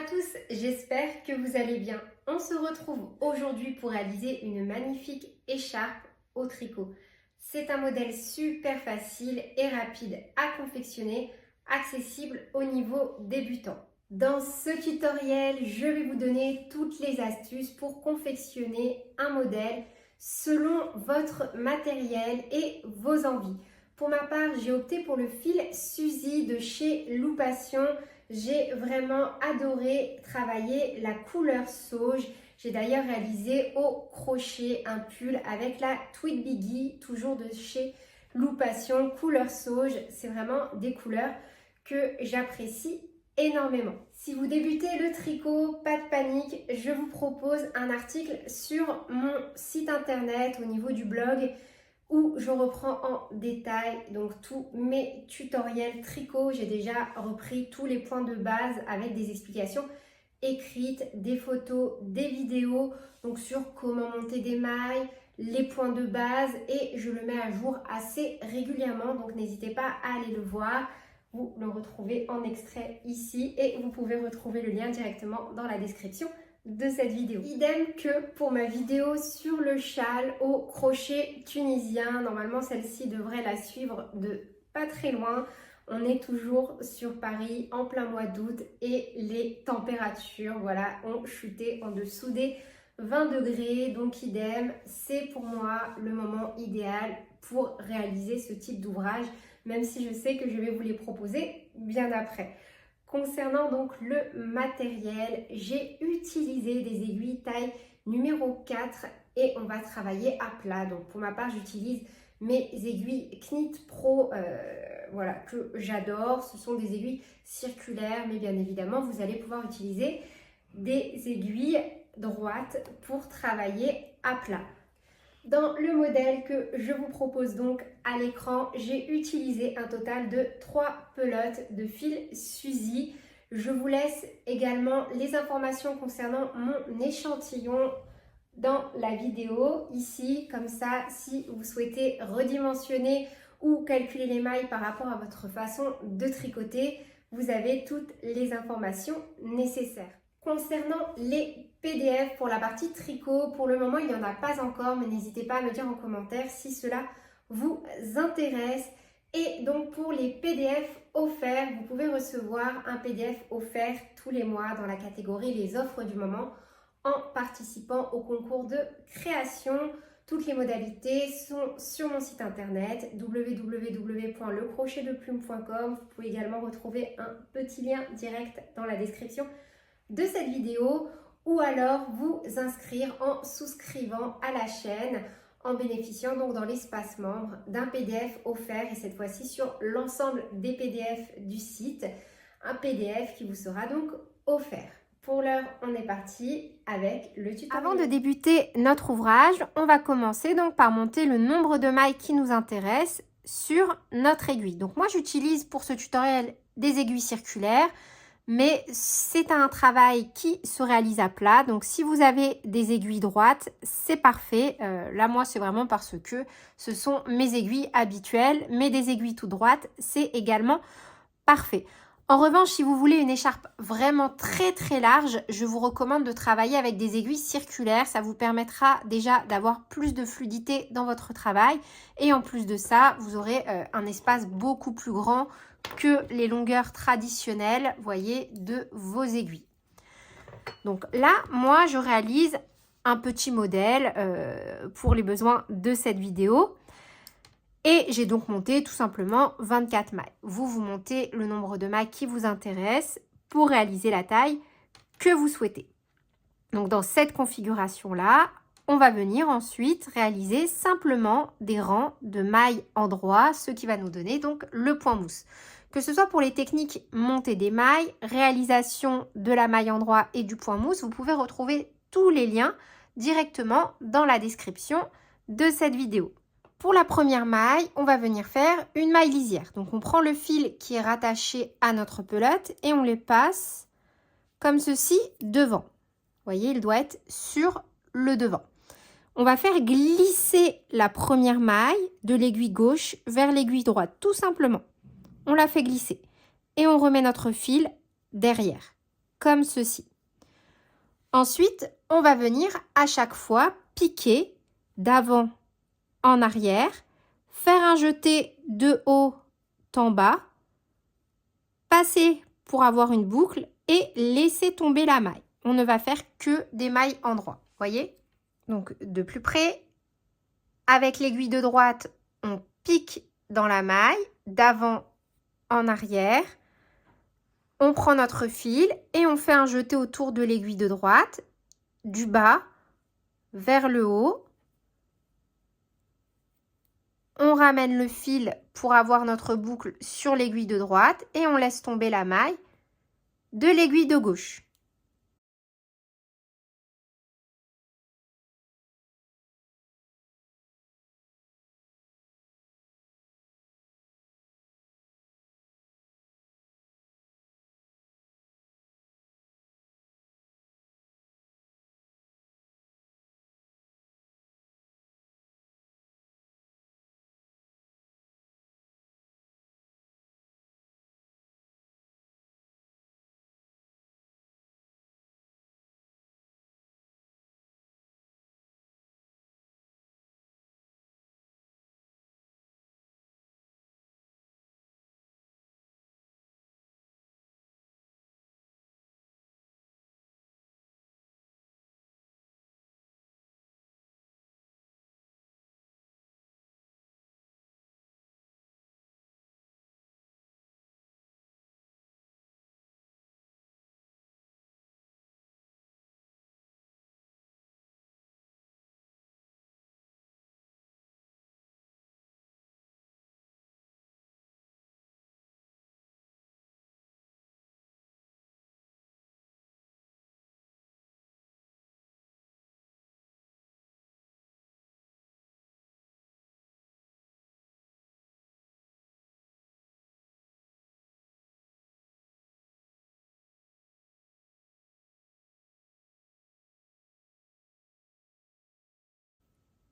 tous, j'espère que vous allez bien. On se retrouve aujourd'hui pour réaliser une magnifique écharpe au tricot. C'est un modèle super facile et rapide à confectionner, accessible au niveau débutant. Dans ce tutoriel, je vais vous donner toutes les astuces pour confectionner un modèle selon votre matériel et vos envies. Pour ma part, j'ai opté pour le fil Suzy de chez Loupation. J'ai vraiment adoré travailler la couleur sauge. J'ai d'ailleurs réalisé au crochet un pull avec la Tweed Biggie, toujours de chez Loupation, couleur sauge. C'est vraiment des couleurs que j'apprécie énormément. Si vous débutez le tricot, pas de panique, je vous propose un article sur mon site internet au niveau du blog où je reprends en détail donc tous mes tutoriels tricot. J'ai déjà repris tous les points de base avec des explications écrites, des photos, des vidéos donc sur comment monter des mailles, les points de base, et je le mets à jour assez régulièrement, donc n'hésitez pas à aller le voir. Vous le retrouvez en extrait ici et vous pouvez retrouver le lien directement dans la description de cette vidéo. Idem que pour ma vidéo sur le châle au crochet tunisien. Normalement, celle-ci devrait la suivre de pas très loin. On est toujours sur Paris en plein mois d'août et les températures, voilà, ont chuté en dessous des 20 degrés. Donc idem, c'est pour moi le moment idéal pour réaliser ce type d'ouvrage, même si je sais que je vais vous les proposer bien après. Concernant donc le matériel, j'ai utilisé des aiguilles taille numéro 4 et on va travailler à plat. Donc pour ma part, j'utilise mes aiguilles Knit Pro voilà, que j'adore. Ce sont des aiguilles circulaires, mais bien évidemment, vous allez pouvoir utiliser des aiguilles droites pour travailler à plat. Dans le modèle que je vous propose donc à l'écran, j'ai utilisé un total de 3 pelotes de fil Suzy. Je vous laisse également les informations concernant mon échantillon dans la vidéo. Ici, comme ça, si vous souhaitez redimensionner ou calculer les mailles par rapport à votre façon de tricoter, vous avez toutes les informations nécessaires. Concernant les PDF pour la partie tricot, pour le moment il n'y en a pas encore, mais n'hésitez pas à me dire en commentaire si cela vous intéresse. Et donc pour les PDF offerts, vous pouvez recevoir un PDF offert tous les mois dans la catégorie les offres du moment en participant au concours de création. Toutes les modalités sont sur mon site internet www.lecrochetdeplume.com. Vous pouvez également retrouver un petit lien direct dans la description de cette vidéo, ou alors vous inscrire en souscrivant à la chaîne en bénéficiant donc dans l'espace membre d'un PDF offert, et cette fois-ci sur l'ensemble des PDF du site, un PDF qui vous sera donc offert. Pour l'heure, on est parti avec le tutoriel. Avant de débuter notre ouvrage, on va commencer donc par monter le nombre de mailles qui nous intéresse sur notre aiguille. Donc moi j'utilise pour ce tutoriel des aiguilles circulaires, mais c'est un travail qui se réalise à plat. Donc si vous avez des aiguilles droites, c'est parfait. Là moi c'est vraiment parce que ce sont mes aiguilles habituelles, mais des aiguilles toutes droites, c'est également parfait. En revanche, si vous voulez une écharpe vraiment très large, je vous recommande de travailler avec des aiguilles circulaires. Ça vous permettra déjà d'avoir plus de fluidité dans votre travail, et en plus de ça, vous aurez un espace beaucoup plus grand que les longueurs traditionnelles, voyez, de vos aiguilles. Donc là, moi, je réalise un petit modèle pour les besoins de cette vidéo. Et j'ai donc monté tout simplement 24 mailles. Vous montez le nombre de mailles qui vous intéresse pour réaliser la taille que vous souhaitez. Donc dans cette configuration-là, on va venir ensuite réaliser simplement des rangs de mailles en droit, ce qui va nous donner donc le point mousse. Que ce soit pour les techniques montée des mailles, réalisation de la maille en droit et du point mousse, vous pouvez retrouver tous les liens directement dans la description de cette vidéo. Pour la première maille, on va venir faire une maille lisière. Donc on prend le fil qui est rattaché à notre pelote et on les passe comme ceci devant. Vous voyez, il doit être sur le devant. On va faire glisser la première maille de l'aiguille gauche vers l'aiguille droite, tout simplement. On la fait glisser et on remet notre fil derrière. comme ceci. Ensuite, on va venir à chaque fois piquer d'avant en arrière, faire un jeté de haut en bas, passer pour avoir une boucle et laisser tomber la maille. On ne va faire que des mailles en droit, voyez? Donc de plus près, avec l'aiguille de droite, on pique dans la maille, d'avant en arrière. On prend notre fil et on fait un jeté autour de l'aiguille de droite, du bas vers le haut. On ramène le fil pour avoir notre boucle sur l'aiguille de droite et on laisse tomber la maille de l'aiguille de gauche.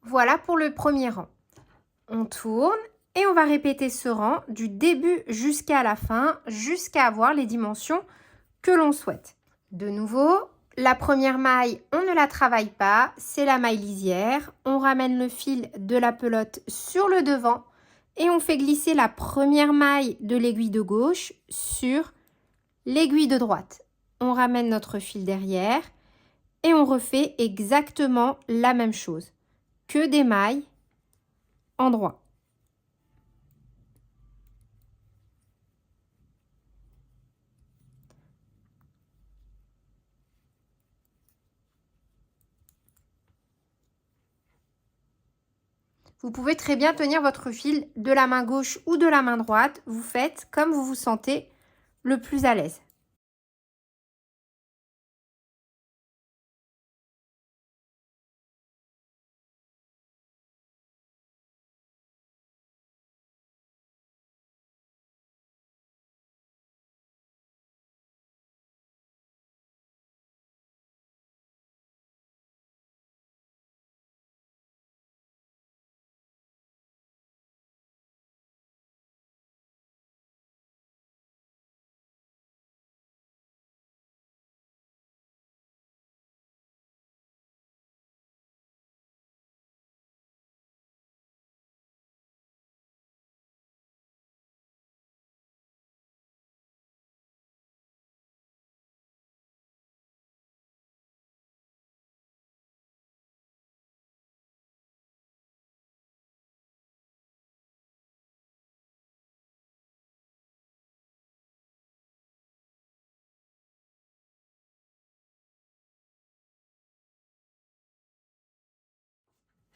Voilà pour le premier rang. On tourne et on va répéter ce rang du début jusqu'à la fin, jusqu'à avoir les dimensions que l'on souhaite. De nouveau, la première maille, on ne la travaille pas, c'est la maille lisière. On ramène le fil de la pelote sur le devant et on fait glisser la première maille de l'aiguille de gauche sur l'aiguille de droite. On ramène notre fil derrière et on refait exactement la même chose, que des mailles en droit. Vous pouvez très bien tenir votre fil de la main gauche ou de la main droite. Vous faites comme vous vous sentez le plus à l'aise.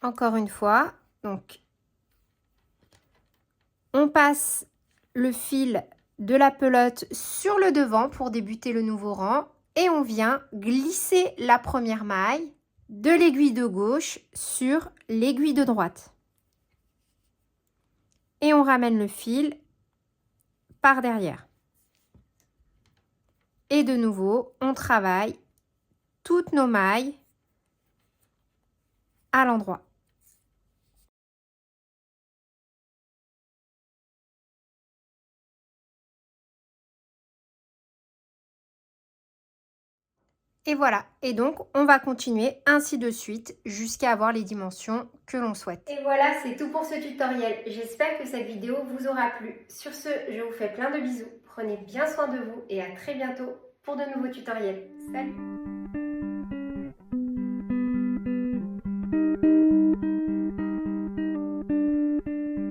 Encore une fois, donc on passe le fil de la pelote sur le devant pour débuter le nouveau rang et on vient glisser la première maille de l'aiguille de gauche sur l'aiguille de droite. Et on ramène le fil par derrière. Et de nouveau, on travaille toutes nos mailles à l'endroit. Et voilà, et donc on va continuer ainsi de suite jusqu'à avoir les dimensions que l'on souhaite. Et voilà, c'est tout pour ce tutoriel. J'espère que cette vidéo vous aura plu. Sur ce, je vous fais plein de bisous. Prenez bien soin de vous et à très bientôt pour de nouveaux tutoriels. Salut!